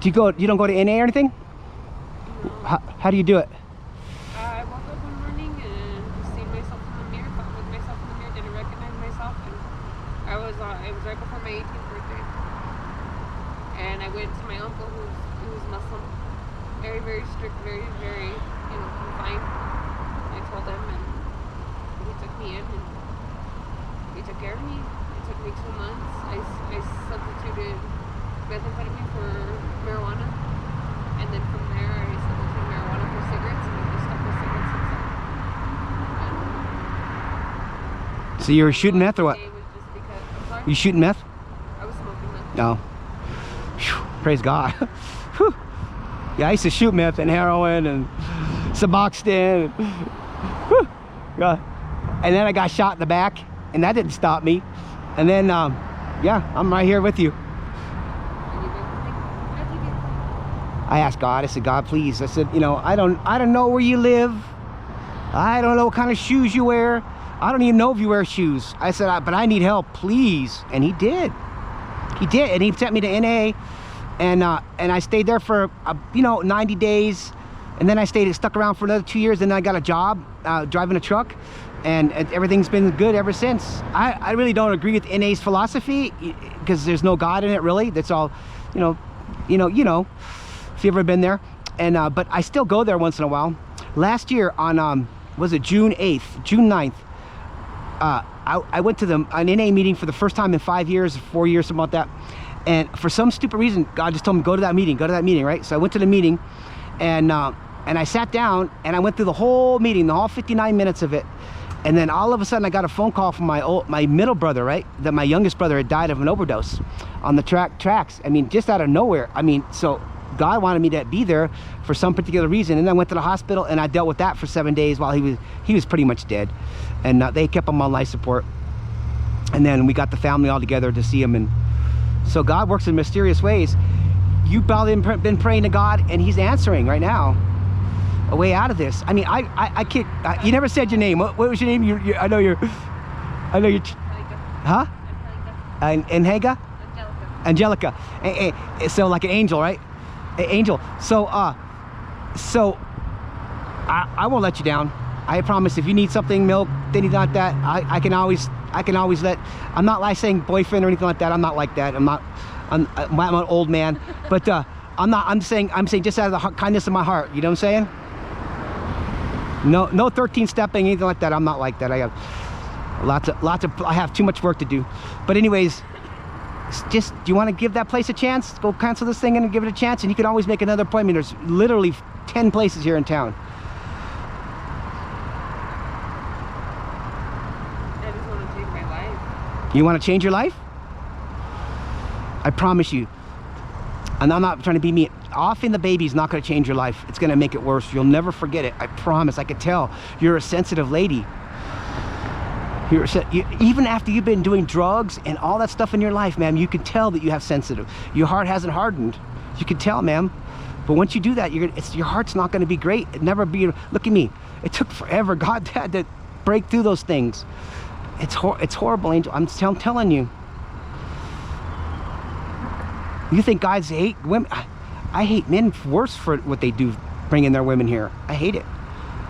You don't go to NA or anything? How do you do it? I woke up one morning and seen myself in the mirror, thought with myself in the mirror, didn't recognize myself, and it was right before my 18th birthday. And I went to my uncle who's Muslim, very, very strict, very, very, confined. I told him, and he took me in and he took care of me. It took me 2 months. I substituted methamphetamine for marijuana, and then from there I substituted marijuana for cigarettes, and I just stuck with cigarettes since then. So you were shooting meth or what? It was just because, I'm sorry? You shooting meth? I was smoking meth. No. Whew, praise God. Whew. Yeah, I used to shoot meth and heroin and Suboxone. Whew. Yeah. And then I got shot in the back, and that didn't stop me. And then, yeah, I'm right here with you. I asked God, I said, God, please. I said, I don't know where you live. I don't know what kind of shoes you wear. I don't even know if you wear shoes. I said, but I need help, please. And he did. He did, and he sent me to NA, and I stayed there for 90 days, and then I stuck around for another 2 years, and then I got a job driving a truck, and everything's been good ever since. I really don't agree with NA's philosophy because there's no God in it, really. That's all, if you've ever been there, and but I still go there once in a while. Last year on was it June 9th? I went to an NA meeting for the first time in 5 years, 4 years, something like that. And for some stupid reason, God just told me, go to that meeting, right? So I went to the meeting, and I sat down, and I went through the whole meeting, the whole 59 minutes of it. And then all of a sudden, I got a phone call from my middle brother, right? That my youngest brother had died of an overdose on the tracks. I mean, just out of nowhere. I mean, so God wanted me to be there for some particular reason, and I went to the hospital, and I dealt with that for 7 days while he was pretty much dead, and they kept him on life support. And then we got the family all together to see him, and so God works in mysterious ways. You've probably been praying to God, and He's answering right now a way out of this. I mean, I can't. You never said your name. What was your name? I know you're. Huh? Angelica. Angelica. So like an angel, right? Angel. So I won't let you down. I promise. If you need something, milk, anything like that, I can always let. I'm not like saying boyfriend or anything like that. I'm not like that. I'm an old man, but I'm saying just out of the kindness of my heart. You know what I'm saying? No 13 stepping, anything like that. I'm not like that. I have I have too much work to do. But anyways, just, do you want to give that place a chance? Go cancel this thing and give it a chance, and you can always make another appointment. There's literally 10 places here in town. I just want to change my life. You want to change your life? I promise you. And I'm not trying to be mean. Offing the baby is not going to change your life. It's going to make it worse. You'll never forget it. I promise. I can tell. You're a sensitive lady. Even after you've been doing drugs and all that stuff in your life, ma'am, you can tell that you have sensitive. Your heart hasn't hardened. You can tell, ma'am. But once you do that, your heart's not going to be great. It never be. Look at me. It took forever. God had to break through those things. It's horrible, Angel. I'm telling you. You think guys hate women? I hate men worse for what they do, bringing their women here. I hate it.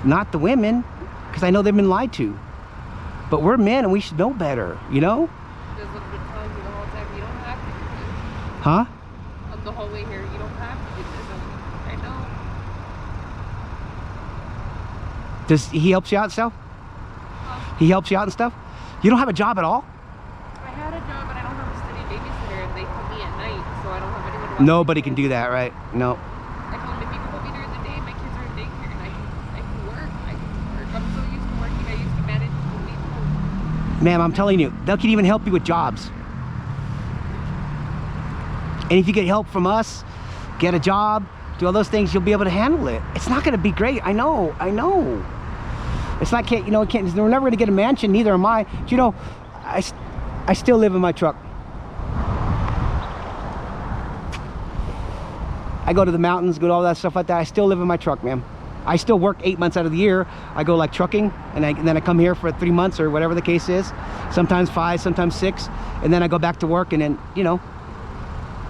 Not the women, because I know they've been lied to. But we're men, and we should know better, you know? There's been telling you the whole time you don't have to do this. Huh? On the whole way here, you don't have to do this. I know. Does he help you out and stuff? He helps you out and stuff? You don't have a job at all? I had a job, but I don't have a steady babysitter, and they put me at night, so I don't have anyone to watch. Nobody can do that, right? No. I told him if you can put me during the day, my kids are in daycare, and I can work. I'm so used to working, I used to manage to leave home. Ma'am, I'm telling you, they can even help you with jobs. And if you get help from us, get a job, do all those things, you'll be able to handle it. It's not going to be great. I know. It's not, we're never going to get a mansion, neither am I. But, you know, I still live in my truck. I go to the mountains, go to all that stuff like that. I still live in my truck, ma'am. I still work 8 months out of the year. I go like trucking, and then I come here for 3 months or whatever the case is. Sometimes 5, sometimes 6, and then I go back to work, and then, you know.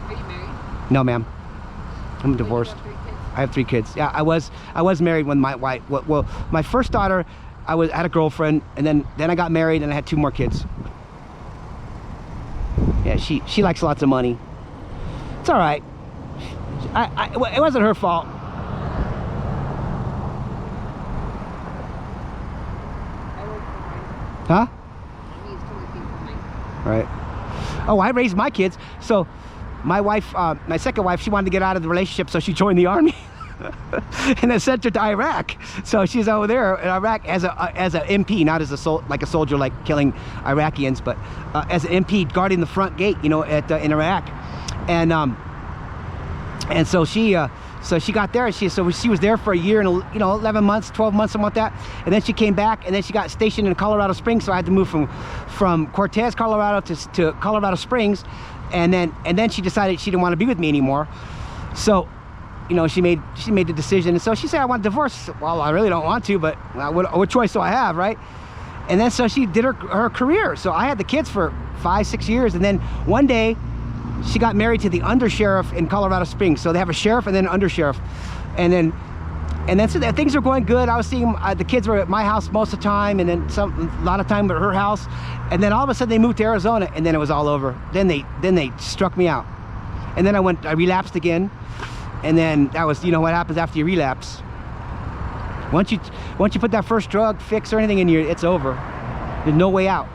Are you married? No, ma'am. I'm So divorced. You have 3 kids. I have 3 kids. Yeah, I was married when my wife. Well, my first daughter, had a girlfriend, and then I got married and I had 2 more kids. Yeah, she likes lots of money. It's all right. It wasn't her fault. I work for mine. Huh? I'm used to working for mine. Right. Oh, I raised my kids. So my wife, my second wife, she wanted to get out of the relationship, so she joined the army. And then sent her to Iraq. So she's over there in Iraq as a MP, not as a soldier, like killing Iraqians, but as an MP guarding the front gate, you know, in Iraq. And so she got there. She was there for a year and 11 months, 12 months, something like that. And then she came back, and then she got stationed in Colorado Springs. So I had to move from Cortez, Colorado to Colorado Springs, and then she decided she didn't want to be with me anymore. So, you know, she made the decision, and so she said, I want a divorce. Well, I really don't want to, but what choice do I have, right? And then so she did her career. So I had the kids for 5-6 years, and then one day she got married to the undersheriff in Colorado Springs. So they have a sheriff and then an undersheriff, and then so that things were going good. I was seeing the kids were at my house most of the time, and then a lot of time at her house, and then all of a sudden they moved to Arizona, and then it was all over. Then they struck me out, and then I relapsed again. And then that was, you know what happens after you relapse. Once you put that first drug fix or anything in you, it's over. There's no way out.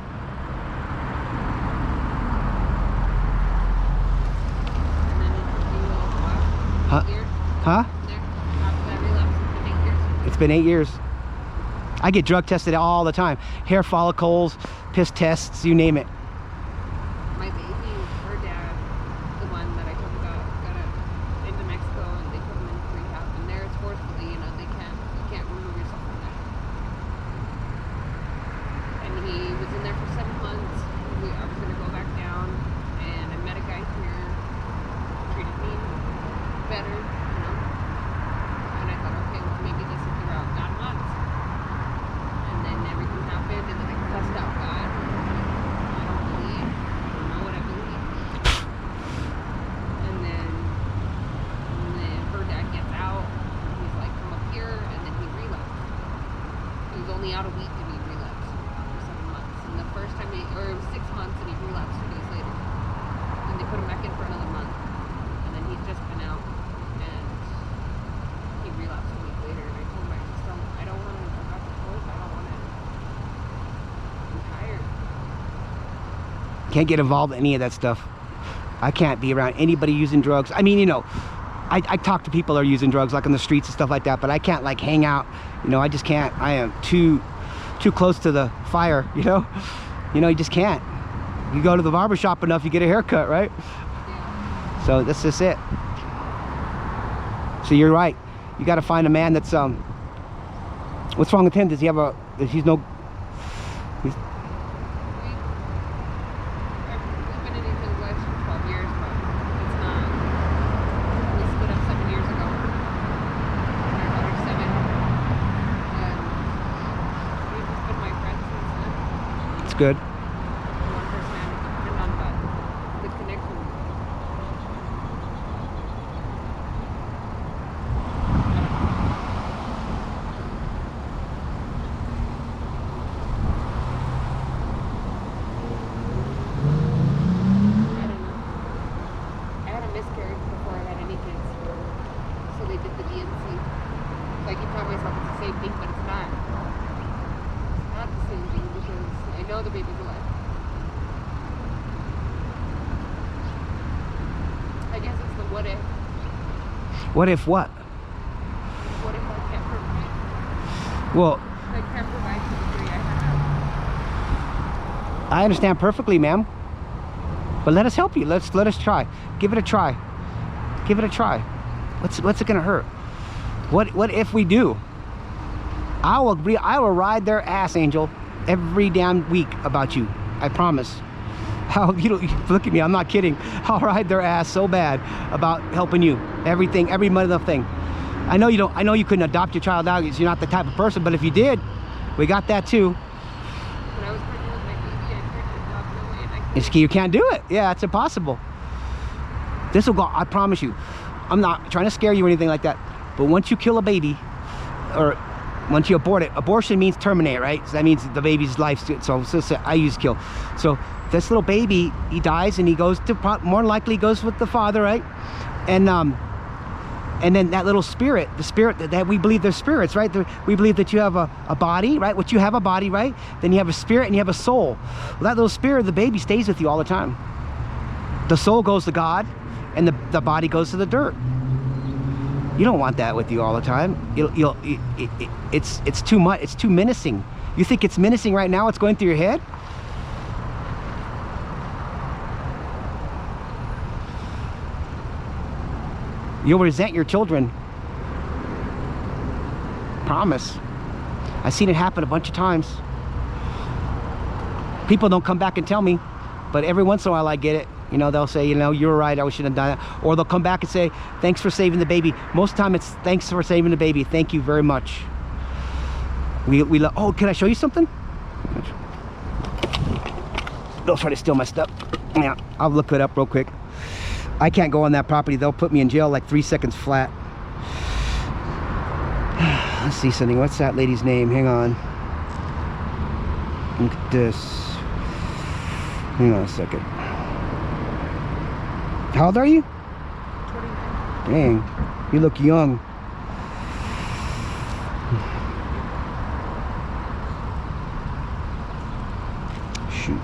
And then it took you a while. Huh? 8 years. Huh? There. After that relapse, it's been 8 years. It's been 8 years. I get drug tested all the time. Hair follicles, piss tests, you name it. My baby, her dad, the one that I told you about, got into Mexico, and they put him in rehab. And there it's forcefully, you can't remove yourself from that. And he was in there for 7 months. I was gonna go back down, and I met a guy here, treated me better, you know. And I thought, okay, well maybe this is the route God wants. And then everything happened, and then I cussed out God. I don't know what I believe. And then her dad gets out. He's like, come up here, and then he relapsed. He was only out a week, and he relapsed after 7 months. And the first time or it was 6 months, and he relapsed 2 days later. And they put him back in for another month. And then he's just been out, and he relapsed a week later. And I told him, I don't want to go back to court. I don't want to. I'm tired. Can't get involved in any of that stuff. I can't be around anybody using drugs. I mean, you know, I talk to people that are using drugs, like on the streets and stuff like that, but I can't like hang out. You know, I just can't. I am too close to the fire, you know? You know, you just can't. You go to the barber shop enough, you get a haircut, right? Yeah. So that's just it. So you're right. You got to find a man that's what's wrong with him? Does he have he's no he's, We've been in each other's lives for 12 years, but it's not. We split up 7 years ago. And our daughter's 7. And we've just been my friends since then. it's good. One person I have to depend on, but the connection. I don't know. I had a miscarriage before I had any kids. So they did the DNC. So I keep telling myself it's the same thing, but it's not. It's not the same thing because I know the baby's alive. I guess it's the what if. What if what? What if I can't provide? Well, I can't provide to the degree I have. I understand perfectly, ma'am. But let us help you. Let us try. Give it a try. Give it a try. What's it gonna hurt? What if we do? I will ride their ass, Angel, every damn week about you. I promise. Look at me, I'm not kidding. I'll ride their ass so bad about helping you. Everything, every mother thing. I know you couldn't adopt your child out because you're not the type of person, but if you did, we got that too. When I was pregnant with my baby, I tried to adopt away and I You can't do it. Yeah, it's impossible. This will go, I promise you. I'm not trying to scare you or anything like that, but once you kill a baby, or once you abort it, abortion means terminate, right? So that means the baby's life. So I use kill. So this little baby, he dies and he goes to, more likely goes with the father, right? And then that little spirit, the spirit that we believe they're spirits, right? We believe that you have a body, right? What you have a body, right? Then you have a spirit and you have a soul. Well, that little spirit, the baby, stays with you all the time. The soul goes to God and the body goes to the dirt. You don't want that with you all the time. It's too much. It's too menacing. You think it's menacing right now? It's going through your head? You'll resent your children. Promise. I've seen it happen a bunch of times. People don't come back and tell me, but every once in a while I get it. You know, they'll say, you know, you're right, I shouldn't have done that. Or they'll come back and say, thanks for saving the baby. Most of the time it's thanks for saving the baby. Thank you very much. Oh, can I show you something? They'll try to steal my stuff. Yeah, I'll look it up real quick. I can't go on that property. They'll put me in jail like 3 seconds flat. Let's see something. What's that lady's name? Hang on. Look at this. Hang on a second. How old are you? 29. Dang, you look young. Shoot.